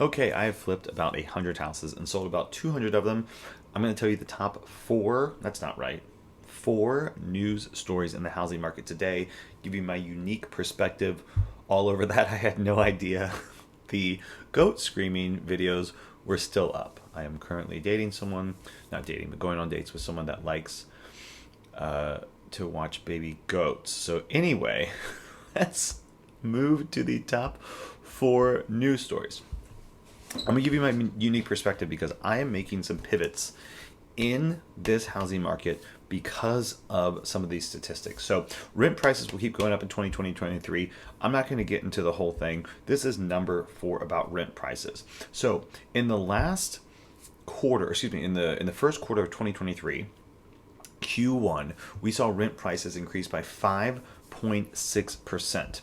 Okay, I have flipped about 100 houses and sold about 200 of them. I'm going to tell you the top four, that's not right, four news stories in the housing market today, give you my unique perspective all over that. I had no idea the goat screaming videos were still up. I am currently dating someone, not dating, but going on dates with someone that likes to watch baby goats. So, anyway, let's move to the top four news stories. I'm gonna give you my unique perspective because I am making some pivots in this housing market because of some of these statistics. So rent prices will keep going up in 2020, 2023. I'm not going to get into the whole thing. This is number four about rent prices. So in the last quarter, excuse me, in the first quarter of 2023, Q1, we saw rent prices increase by 5.6%.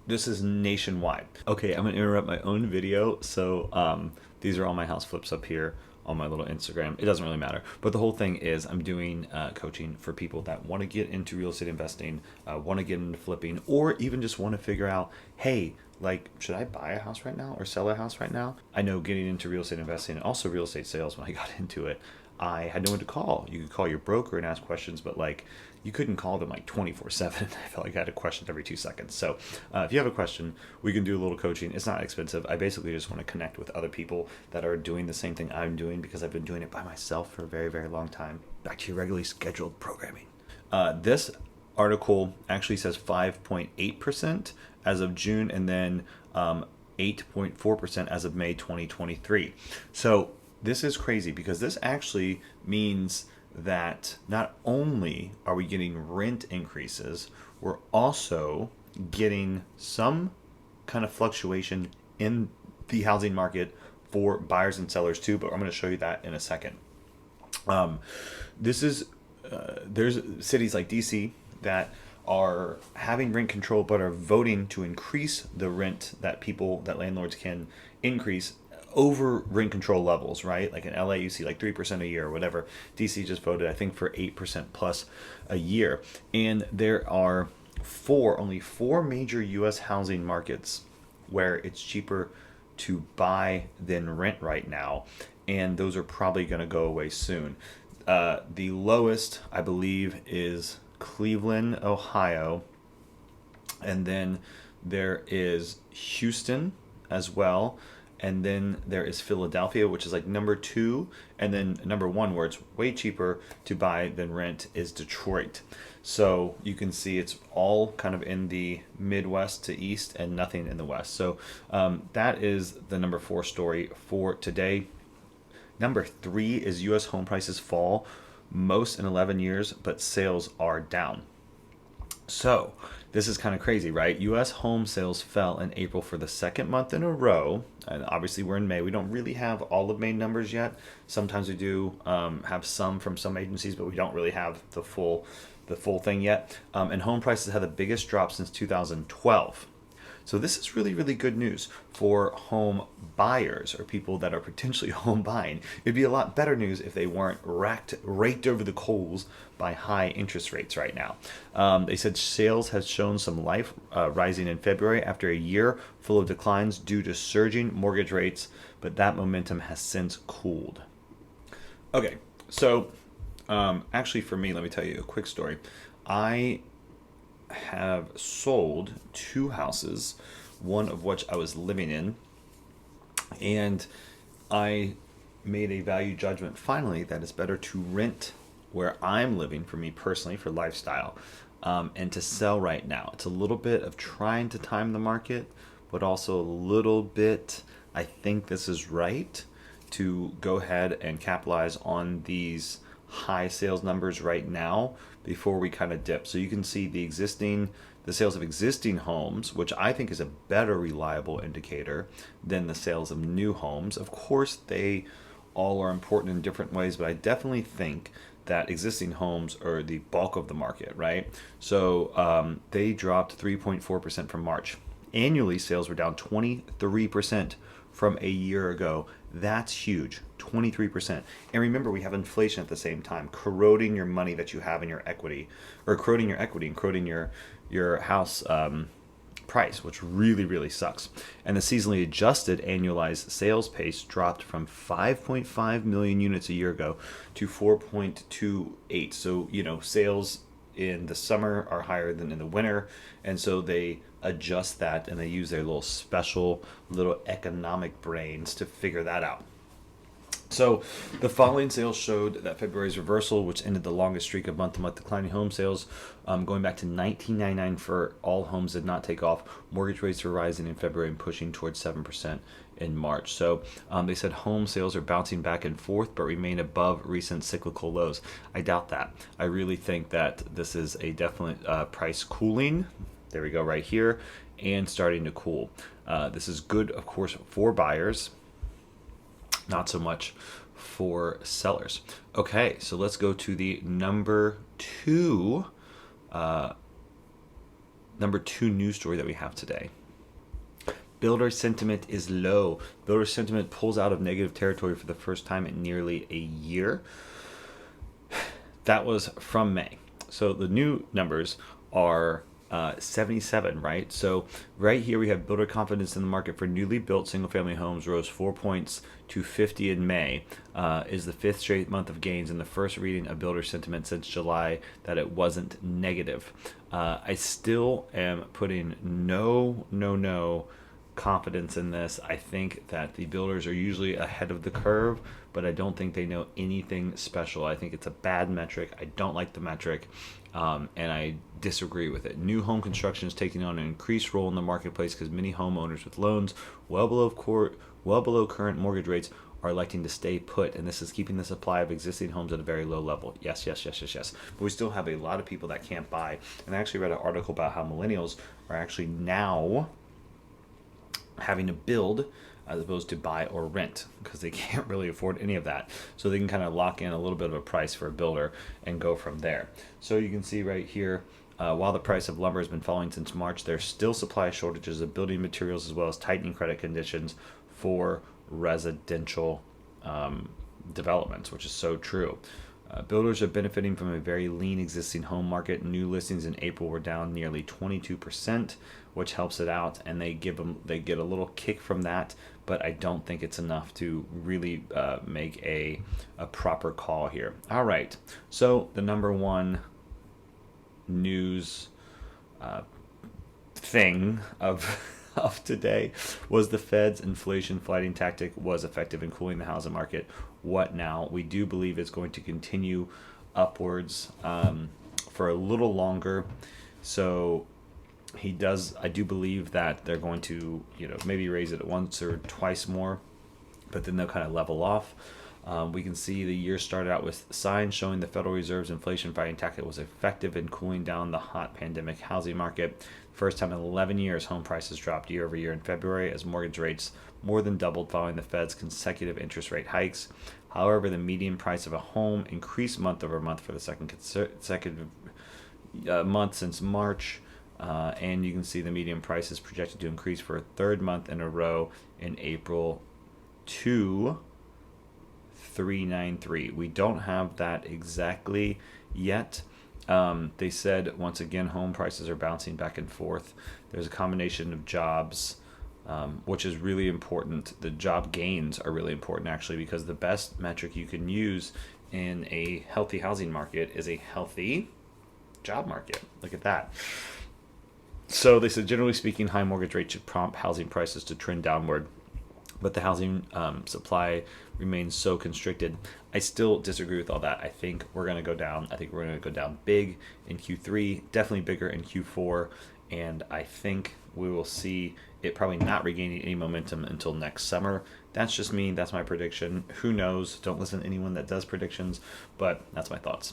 This is nationwide. Okay, I'm gonna interrupt my own video. So these are all my house flips up here on my little Instagram. It doesn't really matter. But the whole thing is I'm doing coaching for people that want to get into real estate investing, want to get into flipping, or even just want to figure out, hey, like, should I buy a house right now or sell a house right now? I know getting into real estate investing and also real estate sales, when I got into it, I had no one to call. You could call your broker and ask questions, but like you couldn't call them like 24/7. I felt like I had a question every 2 seconds. So if you have a question, we can do a little coaching. It's not expensive. I basically just want to connect with other people that are doing the same thing I'm doing because I've been doing it by myself for a very, very long time. Back to your regularly scheduled programming. This article actually says 5.8% as of June, and then 8.4% as of May 2023. So this is crazy because this actually means that not only are we getting rent increases, we're also getting some kind of fluctuation in the housing market for buyers and sellers too. But I'm going to show you that in a second. This is there's cities like DC that are having rent control but are voting to increase the rent that landlords can increase over rent control levels, right? Like in LA, you see like 3% a year or whatever. DC just voted, I think, for 8% plus a year. And there are only four major US housing markets where it's cheaper to buy than rent right now. And those are probably going to go away soon. The lowest, I believe, is Cleveland, Ohio. And then there is Houston as well. And then there is Philadelphia, which is like number two. And then number one, where it's way cheaper to buy than rent, is Detroit. So you can see it's all kind of in the Midwest to East and nothing in the West. So that is the number four story for today. Number three is U.S. home prices fall most in 11 years, but sales are down. So this is kind of crazy, right? U.S. home sales fell in April for the second month in a row. And obviously, we're in May. We don't really have all of May numbers yet. Sometimes we do have some from some agencies, but we don't really have the full thing yet. And home prices had the biggest drop since 2012. So this is really, really good news for home buyers or people that are potentially home buying. It'd be a lot better news if they weren't raked over the coals by high interest rates right now. They said sales has shown some life, rising in February after a year full of declines due to surging mortgage rates, but that momentum has since cooled. Okay, so actually for me, let me tell you a quick story. I have sold two houses, one of which I was living in, and I made a value judgment finally that it's better to rent where I'm living for me personally for lifestyle, and to sell right now. It's a little bit of trying to time the market, but also a little bit, I think this is right to go ahead and capitalize on these high sales numbers right now before we kind of dip. So you can see the sales of existing homes, which I think is a better reliable indicator than the sales of new homes. Of course, they all are important in different ways, but I definitely think that existing homes are the bulk of the market, right? So they dropped 3.4% from March. Annually, sales were down 23% from a year ago. That's huge, 23%. And remember, we have inflation at the same time, corroding your money that you have in your equity, or corroding your equity and corroding your house price, which really, really sucks. And the seasonally adjusted annualized sales pace dropped from 5.5 million units a year ago to 4.28. So, sales in the summer are higher than in the winter. And so they adjust that and they use their little special little economic brains to figure that out. So the following sales showed that February's reversal, which ended the longest streak of month-to-month declining home sales, going back to 1999 for all homes did not take off. Mortgage rates were rising in February and pushing towards 7% in March. So they said home sales are bouncing back and forth, but remain above recent cyclical lows. I doubt that. I really think that this is a definite price cooling. There we go, right here, and starting to cool. This is good, of course, for buyers. Not so much for sellers. Okay, so let's go to the number two news story that we have today. Builder sentiment is low. Builder sentiment pulls out of negative territory for the first time in nearly a year. That was from May. So the new numbers are 77, right? So right here we have builder confidence in the market for newly built single-family homes rose 4 points to 50 in May. Is the fifth straight month of gains and the first reading of builder sentiment since July that it wasn't negative. I still am putting no confidence in this. I think that the builders are usually ahead of the curve, but I don't think they know anything special. I think it's a bad metric. I don't like the metric, and I disagree with it. New home construction is taking on an increased role in the marketplace because many homeowners with loans well below current mortgage rates are electing to stay put, and this is keeping the supply of existing homes at a very low level. Yes. But we still have a lot of people that can't buy. And I actually read an article about how millennials are actually now having to build as opposed to buy or rent because they can't really afford any of that. So they can kind of lock in a little bit of a price for a builder and go from there. So you can see right here, while the price of lumber has been falling since March, there's still supply shortages of building materials as well as tightening credit conditions for residential developments, which is so true. Builders are benefiting from a very lean existing home market. New listings in April were down nearly 22%, which helps it out, and they get a little kick from that. But I don't think it's enough to really make a proper call here. All right, so the number one news thing of today was the Fed's inflation fighting tactic was effective in cooling the housing market. What now? We do believe it's going to continue upwards for a little longer. So I do believe that they're going to, maybe raise it once or twice more, but then they'll kind of level off. We can see the year started out with signs showing the Federal Reserve's inflation fighting tactic was effective in cooling down the hot pandemic housing market. First time in 11 years, home prices dropped year over year in February as mortgage rates more than doubled following the Fed's consecutive interest rate hikes. However, the median price of a home increased month over month for the second consecutive month since March. And you can see the median price is projected to increase for a third month in a row in April to 393. We don't have that exactly yet. They said, once again, home prices are bouncing back and forth. There's a combination of jobs, which is really important. The job gains are really important, actually, because the best metric you can use in a healthy housing market is a healthy job market. Look at that. So they said, generally speaking, high mortgage rates should prompt housing prices to trend downward, but the housing supply remains so constricted. I still disagree with all that. I think we're going to go down. I think we're going to go down big in Q3, definitely bigger in Q4, and I think we will see it probably not regaining any momentum until next summer. That's just me. That's my prediction. Who knows? Don't listen to anyone that does predictions, but that's my thoughts.